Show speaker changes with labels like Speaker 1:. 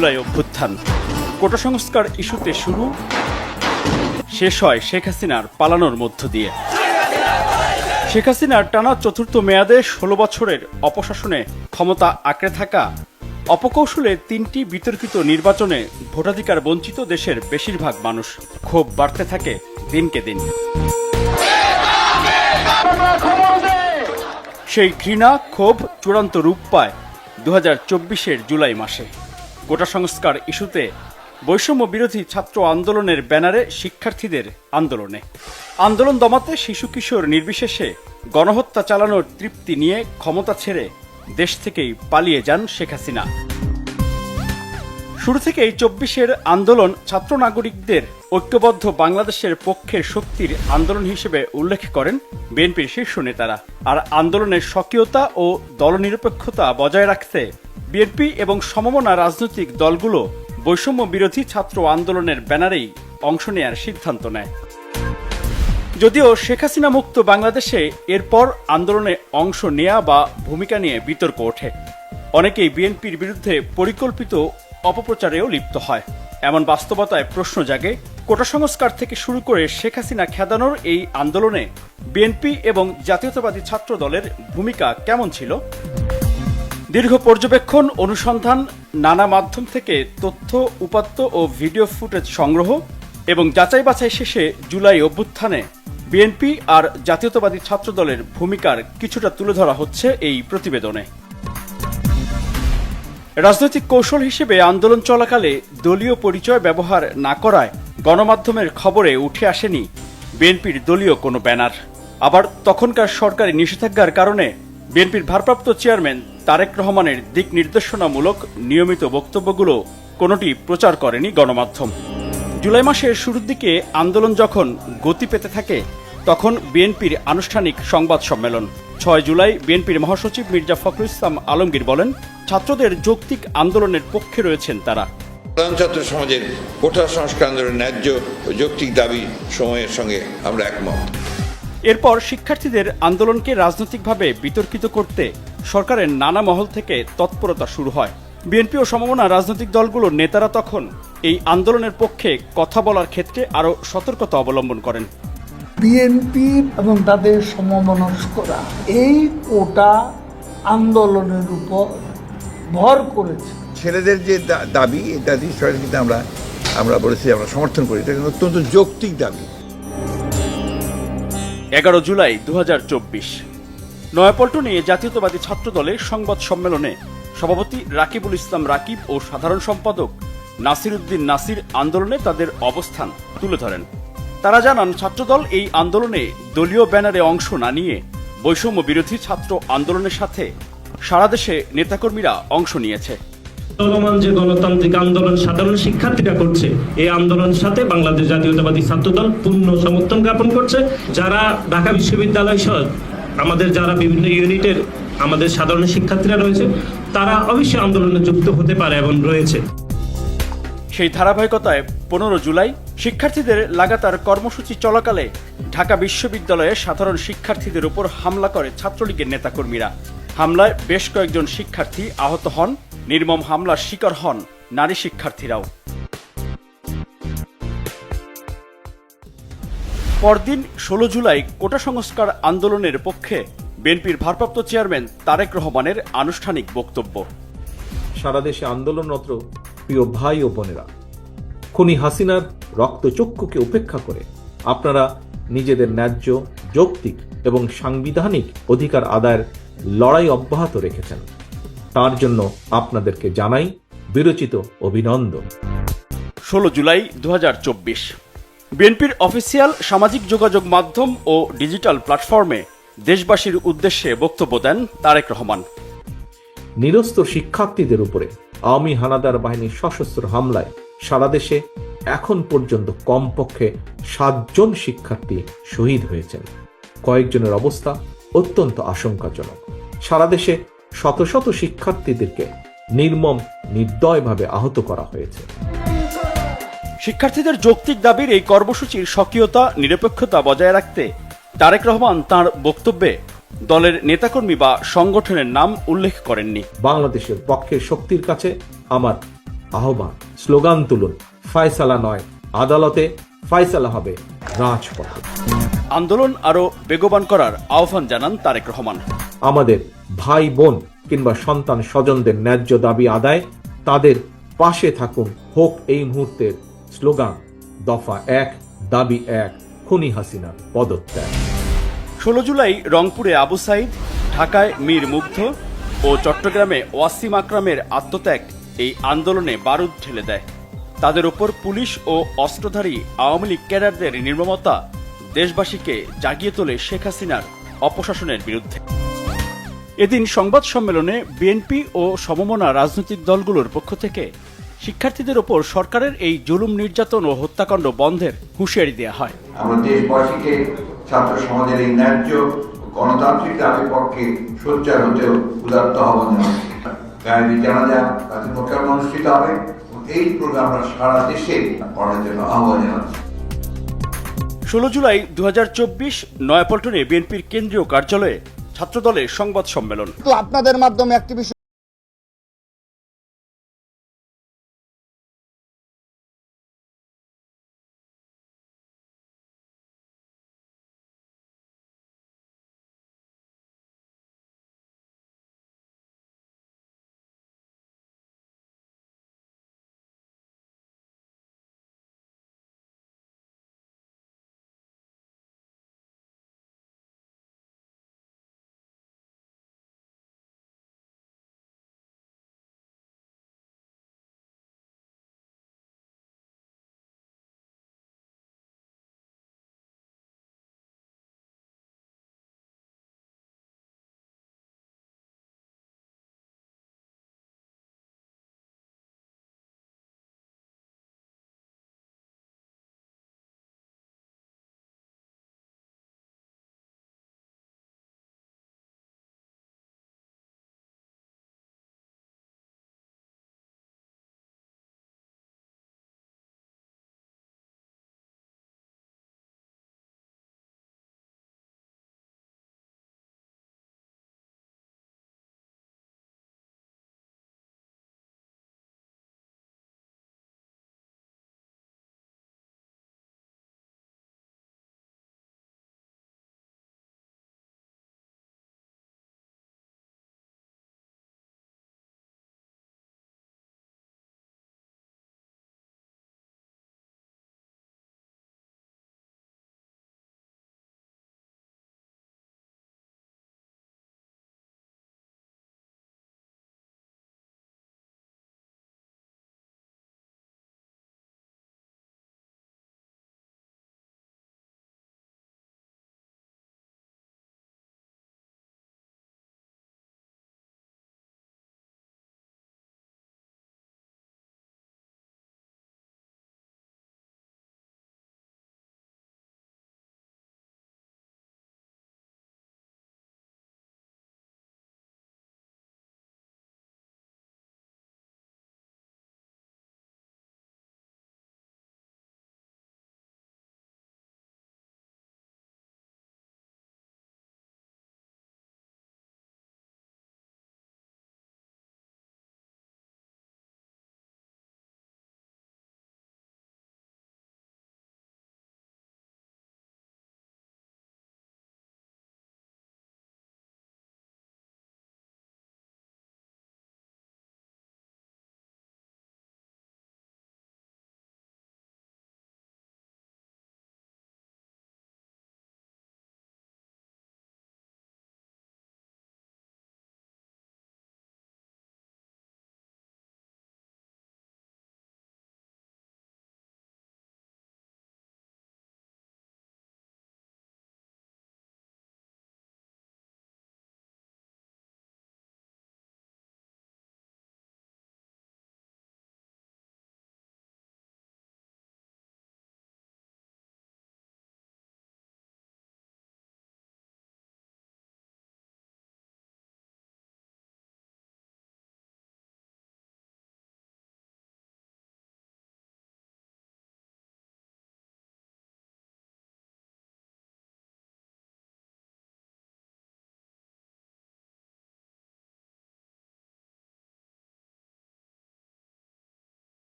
Speaker 1: জুলাই অভ্যুত্থান। কোটা সংস্কার ইস্যুতে শুরু, শেষ হয় শেখ হাসিনার পালানোর মধ্য দিয়ে। শেখ হাসিনার টানা চতুর্থ মেয়াদে ১৬ বছরের অপশাসনে ক্ষমতা আঁকড়ে থাকা অপকৌশলে ৩টি বিতর্কিত নির্বাচনে ভোটাধিকার বঞ্চিত দেশের বেশিরভাগ মানুষ। ক্ষোভ বাড়তে থাকে দিনকে দিন। সেই ঘৃণা ক্ষোভ চূড়ান্ত রূপ পায় ২০২৪-এর জুলাই মাসে। কোটা সংস্কার ইস্যুতে বৈষম্য বিরোধী ছাত্র আন্দোলনের ব্যানারে শিক্ষার্থীদের আন্দোলন দমাতে শিশু কিশোর নির্বিশেষে গণহত্যা চালানোর তৃপ্তি নিয়ে ক্ষমতা ছেড়ে দেশ থেকেই পালিয়ে যান শেখ হাসিনা। শুরু থেকেই ২৪-এর আন্দোলন ছাত্র নাগরিকদের ঐক্যবদ্ধ বাংলাদেশের পক্ষের শক্তির আন্দোলন হিসেবে উল্লেখ করেন বিএনপির শীর্ষ নেতারা। আর আন্দোলনের স্বকীয়তা ও দলনিরপেক্ষতা বজায় রাখতে বিএনপি এবং সমমনা রাজনৈতিক দলগুলো বৈষম্য বিরোধী ছাত্র আন্দোলনের ব্যানারেই অংশ নেয়ার সিদ্ধান্ত নেয়। যদিও শেখ হাসিনা মুক্ত বাংলাদেশে এরপর আন্দোলনে অংশ নেয়া বা ভূমিকা নিয়ে বিতর্ক ওঠে। অনেকেই বিএনপির বিরুদ্ধে পরিকল্পিত অপপ্রচারেও লিপ্ত হয়। এমন বাস্তবতায় প্রশ্ন জাগে, কোটা সংস্কার থেকে শুরু করে শেখ হাসিনা খেদানোর এই আন্দোলনে বিএনপি এবং জাতীয়তাবাদী ছাত্র দলের ভূমিকা কেমন ছিল? দীর্ঘ পর্যবেক্ষণ, অনুসন্ধান, নানা মাধ্যম থেকে তথ্য, উপাত্ত ও ভিডিও ফুটেজ সংগ্রহ এবং যাচাই বাছাই শেষে জুলাই অভ্যুত্থানে বিএনপি আর জাতীয়তাবাদী ছাত্র দলের ভূমিকার কিছুটা তুলে ধরা হচ্ছে এই প্রতিবেদনে। রাজনৈতিক কৌশল হিসেবে আন্দোলন চলাকালে দলীয় পরিচয় ব্যবহার না করায় গণমাধ্যমের খবরে উঠে আসেনি বিএনপির দলীয় কোনো ব্যানার। আবার তখনকার সরকারি নিষেধাজ্ঞার কারণে বিএনপির ভারপ্রাপ্ত চেয়ারম্যান তারেক রহমানের দিক নির্দেশনামূলক নিয়মিত বক্তব্যগুলো কোনোটি প্রচার করেনি গণমাধ্যম। জুলাই মাসের শুরুর দিকে আন্দোলন যখন গতি পেতে থাকে, তখন বিএনপির আনুষ্ঠানিক সংবাদ সম্মেলন। ৬ জুলাই বিএনপির মহাসচিব মির্জা ফখরুল ইসলাম আলমগীর বলেন, ছাত্রদের যৌক্তিক আন্দোলনের পক্ষে রয়েছেন তারা।
Speaker 2: ছাত্র সমাজের কোটা সংস্কার আন্দোলনের ন্যায্য ও যৌক্তিক দাবি সময়ের সঙ্গে আমরা একমত।
Speaker 1: এরপর শিক্ষার্থীদের আন্দোলনকে রাজনৈতিকভাবে বিতর্কিত করতে সরকারের নানা মহল থেকে তৎপরতা শুরু হয়। বিএনপি ও সমমনা রাজনৈতিক দলগুলোর নেতারা তখন এই আন্দোলনের পক্ষে কথা বলার ক্ষেত্রে আরও সতর্কতা অবলম্বন করেন।
Speaker 3: বিএনপি এবং তাদের সমমনস্করা এই কোটা আন্দোলনের উপর ভর করেছে।
Speaker 4: ছেলেদের যে দাবি, এই দাবি কিন্তু আমরা বলেছি আমরা সমর্থন করি। এটা কিন্তু অত্যন্ত যৌক্তিক দাবি।
Speaker 1: ১১ জুলাই ২০২৪ নয়াপল্টনে জাতীয়তাবাদী ছাত্র দলের সংবাদ সম্মেলনে সভাপতি রাকিবুল ইসলাম রাকিব ও সাধারণ সম্পাদক নাসির উদ্দিন নাসির আন্দোলনে তাদের অবস্থান তুলে ধরেন। তারা জানান, ছাত্রদল এই আন্দোলনে দলীয় ব্যানারে অংশ না নিয়ে বৈষম্য বিরোধী ছাত্র আন্দোলনের সাথে সারা দেশে নেতাকর্মীরা অংশ নিয়েছে।
Speaker 5: চলমান যে গণতান্ত্রিক আন্দোলন সাধারণ শিক্ষার্থীরা করছে, এই আন্দোলনের সাথে বাংলাদেশ জাতীয়তাবাদী ছাত্রদল পূর্ণ সমর্থন জ্ঞাপন করছে। যারা ঢাকা বিশ্ববিদ্যালয় সহ আমাদের যারা বিভিন্ন ইউনিটের আমাদের সাধারণ শিক্ষার্থীরা রয়েছে, তারা অবশ্যই আন্দোলনে যুক্ত হতে পারে এবং রয়েছে।
Speaker 1: সেই ধারাবাহিকতায় ১৫ জুলাই শিক্ষার্থীদের লাগাতার কর্মসূচি চলাকালে ঢাকা বিশ্ববিদ্যালয়ে সাধারণ শিক্ষার্থীদের উপর হামলা করে ছাত্রলীগের নেতাকর্মীরা। হামলায় বেশ কয়েকজন শিক্ষার্থী আহত হন। নির্মম হামলার শিকার হন নারী শিক্ষার্থীরাও। পরদিন ১৬ জুলাই কোটা সংস্কার আন্দোলনের পক্ষে বিএনপির ভারপ্রাপ্ত চেয়ারম্যান তারেক রহমানের আনুষ্ঠানিক বক্তব্য।
Speaker 6: সারা দেশে আন্দোলনরত প্রিয় ভাই ও বোনেরা, খুনি হাসিনার রক্তচক্ষুকে উপেক্ষা করে আপনারা নিজেদের ন্যায্য, যৌক্তিক এবং সাংবিধানিক অধিকার আদায়ের লড়াই অব্যাহত রেখেছেন। তার জন্য আপনাদেরকে জানাই বিরচিত অভিনন্দন।
Speaker 1: ১৬ জুলাই ২০২৪ বিএনপির অফিসিয়াল সামাজিক যোগাযোগ মাধ্যম ও ডিজিটাল প্ল্যাটফর্মে দেশবাসীর উদ্দেশ্যে বক্তব্য দেন তারেক রহমান।
Speaker 6: নিরস্ত শিক্ষার্থীদের উপরে আওয়ামী হানাদার বাহিনীর সশস্ত্র হামলায় সারা দেশে এখন পর্যন্ত কমপক্ষে ৭ জন শিক্ষার্থী শহীদ হয়েছেন। কয়েকজনের অবস্থা অত্যন্ত আশঙ্কাজনক। সারা দেশে শত শত শিক্ষার্থীদেরকে নির্মম নির্দয়ভাবে আহত করা হয়েছে।
Speaker 1: শিক্ষার্থীদের যৌক্তিক দাবির এই কর্মসূচির স্বকীয়তা, নিরপেক্ষতা বজায় রাখতে তারেক রহমান তাঁর বক্তব্যে দলের নেতাকর্মী বা সংগঠনের নাম উল্লেখ করেননি।
Speaker 6: বাংলাদেশের পক্ষের শক্তির কাছে আমার আহ্বান, স্লোগান তুলুন, ফয়সালা নয় আদালতে, ফয়সালা হবে রাজপথে।
Speaker 1: আন্দোলন আরও বেগবান করার আহ্বান জানান তারেক রহমান।
Speaker 6: আমাদের ভাই বোন কিংবা সন্তান স্বজনদের ন্যায্য দাবি আদায়, তাদের পাশে থাকুন, হোক এই মুহূর্তের স্লোগান দফা ১, দাবি ১, খুনি হাসিনার পদত্যাগ।
Speaker 1: 16 জুলাই রংপুরে আবু সাইদ, ঢাকায় মীর মুগ্ধ ও চট্টগ্রামে ওয়াসিম আকরামের আত্মত্যাগ এই আন্দোলনে বারুদ ঢেলে দেয়। তাদের উপর পুলিশ ও অস্ত্রধারী আওয়ামী লীগ ক্যাডারদের নির্মমতা দেশবাসীকে জাগিয়ে তোলে শেখ হাসিনার অপশাসনের বিরুদ্ধে। এদিন সংবাদ সম্মেলনে বিএনপি ও সমমনা রাজনৈতিক দলগুলোর পক্ষ থেকে শিক্ষার্থীদের ওপর সরকারের এই জুলুম, নির্যাতন ও হত্যাকাণ্ড বন্ধের হুঁশিয়ারি দেওয়া হয়।
Speaker 7: আমরা দেশবাসীকে ছাত্র সমাজের এই ন্যায্য গণতান্ত্রিক দাবির পক্ষে সোচ্চার হতে উদাত্ত আহ্বান জানাচ্ছি। গায়েবী জানাজা তাদের মোকাম অনুষ্ঠিত হবে। এই প্রোগ্রামটা সারা দেশে করার জন্য আহ্বান জানাচ্ছি।
Speaker 1: 16 জুলাই 2024 নয়াপল্টনে বিএনপির কেন্দ্রীয় কার্যালয়ে ছাত্রদলের সংবাদ সম্মেলন।
Speaker 8: তো আপনাদের মাধ্যমে একটি বিষয়